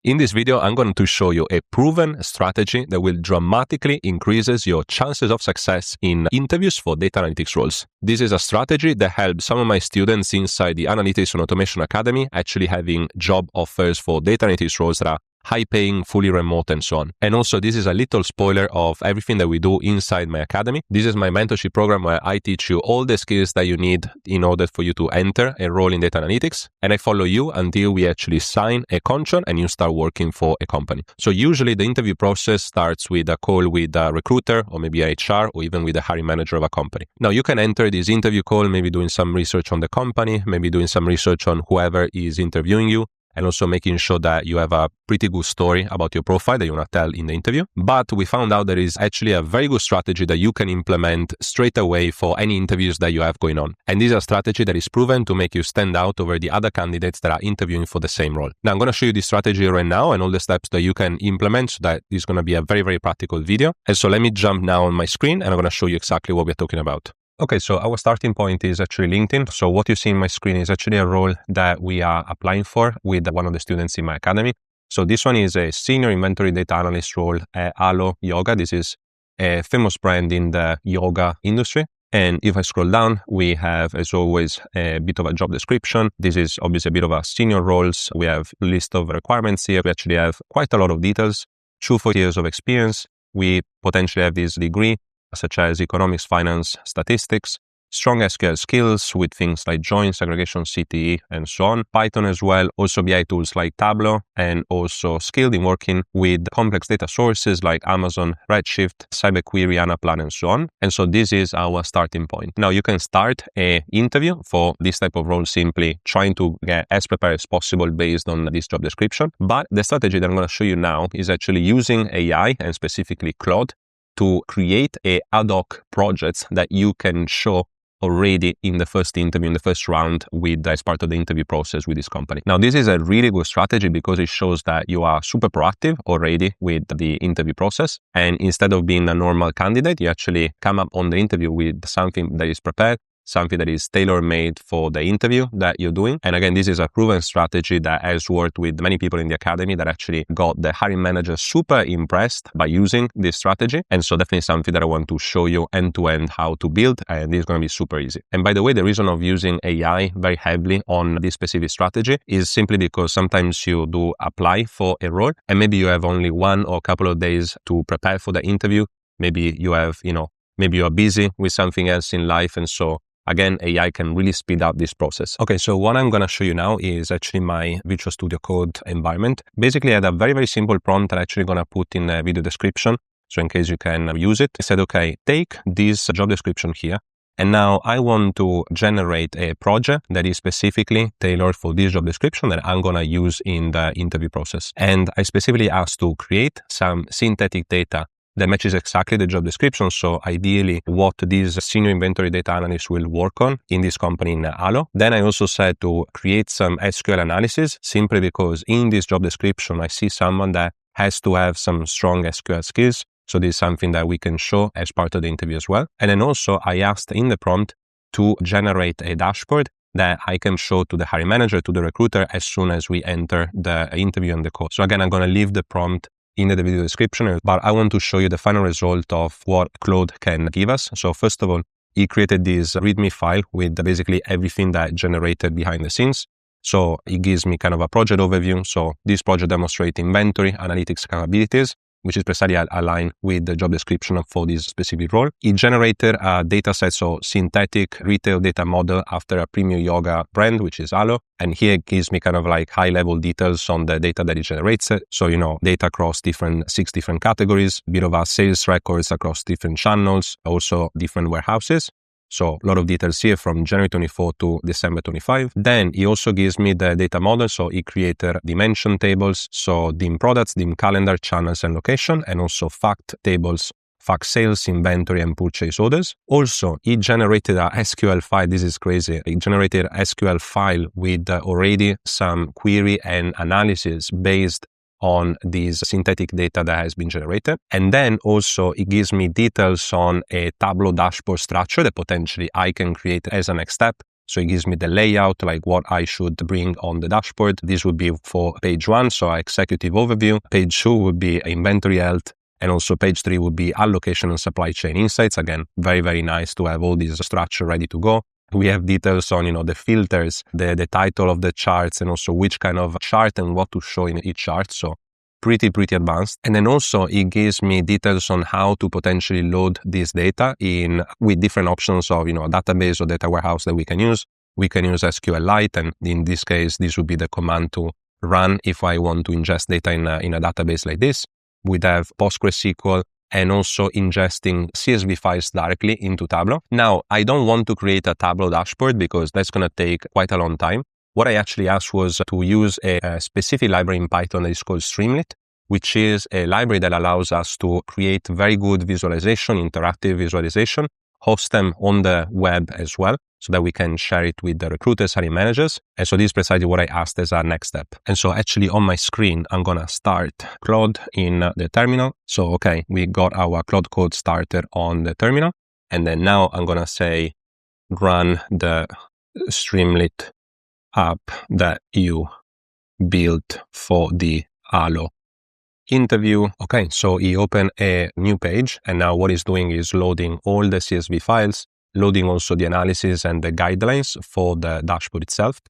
In this video, I'm going to show you a proven strategy that will dramatically increases your chances of success in interviews for data analytics roles. This is a strategy that helps some of my students inside the Analytics and Automation Academy actually having job offers for data analytics roles that are high paying, fully remote, and so on. And also, this is a little spoiler of everything that we do inside my academy. This is my mentorship program where I teach you all the skills that you need in order for you to enter a role in data analytics. And I follow you until we actually sign a contract and you start working for a company. So usually the interview process starts with a call with a recruiter or maybe a HR or even with a hiring manager of a company. Now you can enter this interview call, maybe doing some research on the company, maybe doing some research on whoever is interviewing you, and also making sure that you have a pretty good story about your profile that you want to tell in the interview. But we found out there is actually a very good strategy that you can implement straight away for any interviews that you have going on. And this is a strategy that is proven to make you stand out over the other candidates that are interviewing for the same role. Now, I'm going to show you this strategy right now and all the steps that you can implement so that this is going to be a very, very practical video. And so let me jump now on my screen and I'm going to show you exactly what we're talking about. Okay, so our starting point is actually LinkedIn. So what you see in my screen is actually a role that we are applying for with one of the students in my academy. So this one is a senior inventory data analyst role at Alo Yoga. This is a famous brand in the yoga industry. And if I scroll down, we have, as always, a bit of a job description. This is obviously a bit of a senior roles. We have a list of requirements here. We actually have quite a lot of details, 2-4 years of experience. We potentially have this degree, such as economics, finance, statistics, strong SQL skills with things like join, segregation, CTE, and so on. Python as well, also BI tools like Tableau, and also skilled in working with complex data sources like Amazon, Redshift, CyberQuery, Anaplan, and so on. And so this is our starting point. Now you can start an interview for this type of role simply trying to get as prepared as possible based on this job description. But the strategy that I'm going to show you now is actually using AI and specifically Claude to create a ad hoc projects that you can show already in the first interview, in the first round with as part of the interview process with this company. Now, this is a really good strategy because it shows that you are super proactive already with the interview process. And instead of being a normal candidate, you actually come up on the interview with something that is prepared, something that is tailor-made for the interview that you're doing. And again, this is a proven strategy that has worked with many people in the academy that actually got the hiring manager super impressed by using this strategy. And so definitely something that I want to show you end-to-end how to build, and this is going to be super easy. And by the way, the reason of using AI very heavily on this specific strategy is simply because sometimes you do apply for a role and maybe you have only 1 or a couple of days to prepare for the interview. Maybe you have, maybe you are busy with something else in life. And so again, AI can really speed up this process. Okay, so what I'm going to show you now is actually my Visual Studio Code environment. Basically, I had a very, very simple prompt that I'm actually going to put in the video description. So in case you can use it, I said, okay, take this job description here. And now I want to generate a project that is specifically tailored for this job description that I'm going to use in the interview process. And I specifically asked to create some synthetic data that matches exactly the job description. So ideally what this senior inventory data analyst will work on in this company in Alo. Then I also said to create some SQL analysis simply because in this job description, I see someone that has to have some strong SQL skills. So this is something that we can show as part of the interview as well. And then also I asked in the prompt to generate a dashboard that I can show to the hiring manager, to the recruiter as soon as we enter the interview and the call. So again, I'm going to leave the prompt in the video description, but I want to show you the final result of what Claude can give us. So first of all, he created this README file with basically everything that generated behind the scenes. So it gives me kind of a project overview. So this project demonstrates inventory analytics capabilities, which is precisely aligned with the job description for this specific role. It generated a data set, so synthetic retail data model after a premium yoga brand, which is Alo. And here it gives me kind of like high level details on the data that it generates. So, data across 6 different categories, a bit of our sales records across different channels, also different warehouses. So a lot of details here from January 24 to December 25. Then he also gives me the data model. So he created dimension tables. So DIM products, DIM calendar, channels and location, and also fact tables, fact sales, inventory and purchase orders. Also, he generated a SQL file. This is crazy. He generated a SQL file with already some query and analysis based on this synthetic data that has been generated. And then also it gives me details on a Tableau dashboard structure that potentially I can create as a next step. So it gives me the layout, like what I should bring on the dashboard. This would be for page 1, so executive overview. Page 2 would be inventory health. And also page 3 would be allocation and supply chain insights. Again, very, very nice to have all these structure ready to go. We have details on, the filters, the title of the charts, and also which kind of chart and what to show in each chart. So pretty advanced. And then also it gives me details on how to potentially load this data with different options of, a database or data warehouse that we can use. We can use SQLite, and in this case, this would be the command to run if I want to ingest data in a database like this. We'd have PostgreSQL and also ingesting CSV files directly into Tableau. Now, I don't want to create a Tableau dashboard because that's going to take quite a long time. What I actually asked was to use a specific library in Python that is called Streamlit, which is a library that allows us to create very good visualization, interactive visualization, host them on the web as well, so that we can share it with the recruiters, hiring managers. And so this is precisely what I asked as our next step. And so actually on my screen, I'm going to start Claude in the terminal. So, okay, we got our Claude code started on the terminal. And then now I'm going to say, run the Streamlit app that you built for the Allo interview. Okay, so he opened a new page, and now what he's doing is loading all the CSV files, loading also the analysis and the guidelines for the dashboard itself.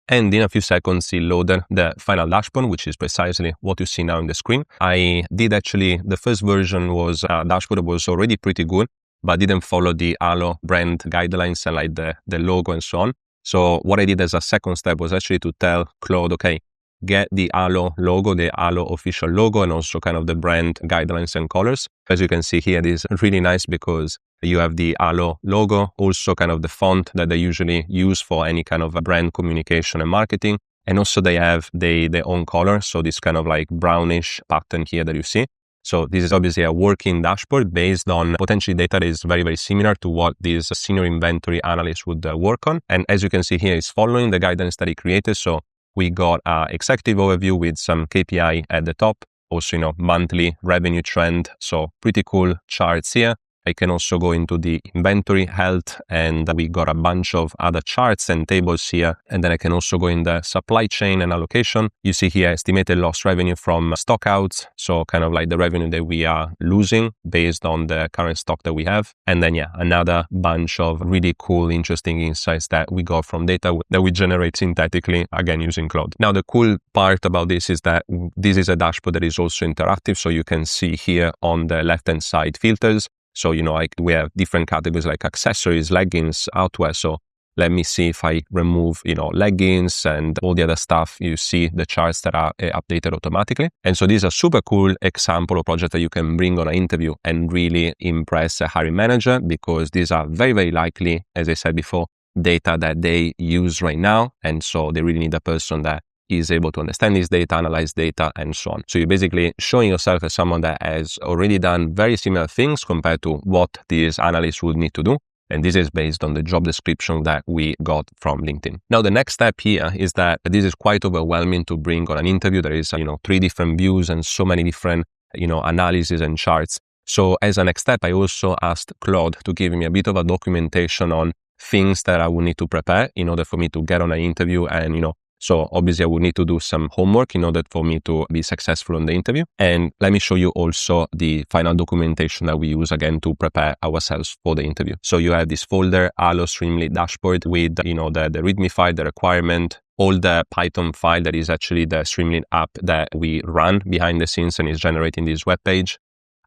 And in a few seconds, he loaded the final dashboard, which is precisely what you see now on the screen. I did actually, the first version was, dashboard was already pretty good, but didn't follow the Allo brand guidelines and like the logo and so on. So what I did as a second step was actually to tell Claude, okay, get the Allo logo, the Allo official logo, and also kind of the brand guidelines and colors. As you can see here, it is really nice because you have the Allo logo, also kind of the font that they usually use for any kind of brand communication and marketing. And also they have their own color. So this kind of like brownish pattern here that you see. So this is obviously a working dashboard based on potentially data that is very, very similar to what this senior inventory analyst would work on. And as you can see here, it's following the guidance that he created. So we got an executive overview with some KPI at the top, also, monthly revenue trend. So pretty cool charts here. I can also go into the inventory health, and we got a bunch of other charts and tables here. And then I can also go in the supply chain and allocation. You see here estimated lost revenue from stockouts. So kind of like the revenue that we are losing based on the current stock that we have. And then, another bunch of really cool, interesting insights that we got from data that we generate synthetically, again, using Claude. Now, the cool part about this is that this is a dashboard that is also interactive. So you can see here on the left-hand side filters. So, we have different categories like accessories, leggings, outwear. So let me see if I remove, leggings and all the other stuff. You see the charts that are updated automatically. And so this is a super cool example of project that you can bring on an interview and really impress a hiring manager, because these are very, very likely, as I said before, data that they use right now. And so they really need a person that is able to understand this data, analyze data, and so on. So you're basically showing yourself as someone that has already done very similar things compared to what these analysts would need to do. And this is based on the job description that we got from LinkedIn. Now, the next step here is that this is quite overwhelming to bring on an interview. There is, 3 different views and so many different, analysis and charts. So as a next step, I also asked Claude to give me a bit of a documentation on things that I would need to prepare in order for me to get on an interview. And, so obviously I would need to do some homework in order for me to be successful on the interview. And let me show you also the final documentation that we use again to prepare ourselves for the interview. So you have this folder, Allo Streamlit dashboard with, the README file, the requirement, all the Python file that is actually the Streamlit app that we run behind the scenes and is generating this web page.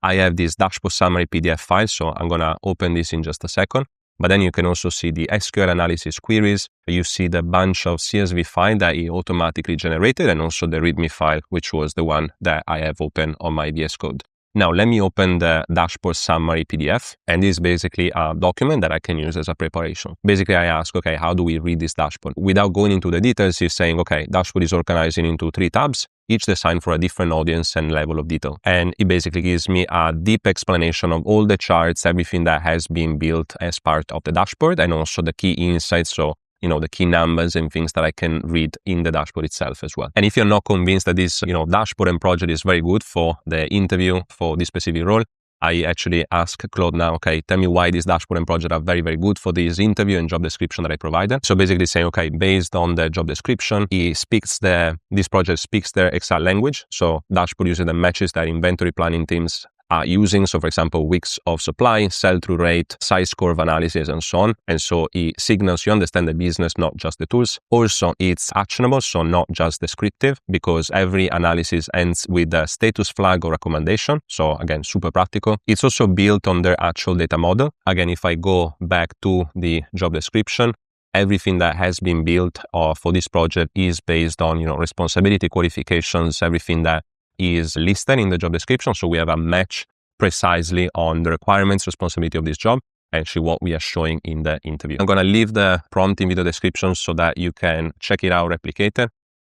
I have this dashboard summary PDF file. So I'm going to open this in just a second. But then you can also see the SQL analysis queries. You see the bunch of CSV file that he automatically generated, and also the README file, which was the one that I have open on my VS Code. Now, let me open the dashboard summary PDF, and this is basically a document that I can use as a preparation. Basically, I ask, okay, how do we read this dashboard? Without going into the details, he's saying, okay, dashboard is organizing into 3 tabs, each designed for a different audience and level of detail. And it basically gives me a deep explanation of all the charts, everything that has been built as part of the dashboard, and also the key insights. So, the key numbers and things that I can read in the dashboard itself as well. And if you're not convinced that this, dashboard and project is very good for the interview for this specific role, I actually ask Claude now, okay, tell me why this dashboard and project are very, very good for this interview and job description that I provided. So basically saying, okay, based on the job description, this project speaks their exact language. So dashboard uses the matches that inventory planning teams are using. So for example, weeks of supply, sell-through rate, size curve analysis, and so on. And so it signals you understand the business, not just the tools. Also, it's actionable, so not just descriptive, because every analysis ends with a status flag or recommendation. So again, super practical. It's also built on their actual data model. Again, if I go back to the job description, everything that has been built for this project is based on, responsibility qualifications, everything that is listed in the job description. So we have a match precisely on the requirements, responsibility of this job, actually what we are showing in the interview. I'm going to leave the prompt in video description so that you can check it out, replicate it.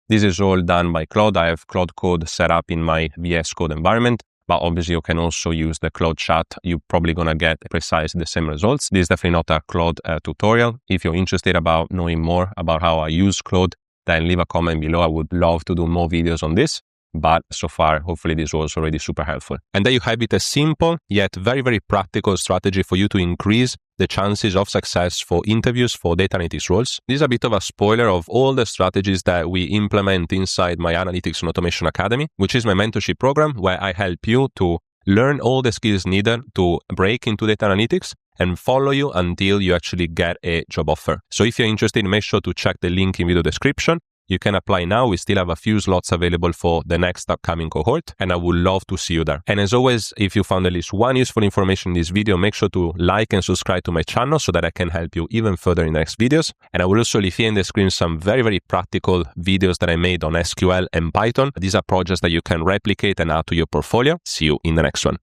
This is all done by Claude. I have Claude Code set up in my VS Code environment, but obviously you can also use the Claude chat. You're probably going to get precisely the same results. This is definitely not a Claude tutorial. If you're interested about knowing more about how I use Claude, then leave a comment below. I would love to do more videos on this. But so far, hopefully this was already super helpful. And there you have it, a simple yet very, very practical strategy for you to increase the chances of success for interviews for data analytics roles. This is a bit of a spoiler of all the strategies that we implement inside my Analytics and Automation Academy, which is my mentorship program where I help you to learn all the skills needed to break into data analytics and follow you until you actually get a job offer. So if you're interested, make sure to check the link in video description. You can apply now. We still have a few slots available for the next upcoming cohort, and I would love to see you there. And as always, if you found at least one useful information in this video, make sure to like and subscribe to my channel so that I can help you even further in the next videos. And I will also leave here in the screen some very, very practical videos that I made on SQL and Python. These are projects that you can replicate and add to your portfolio. See you in the next one.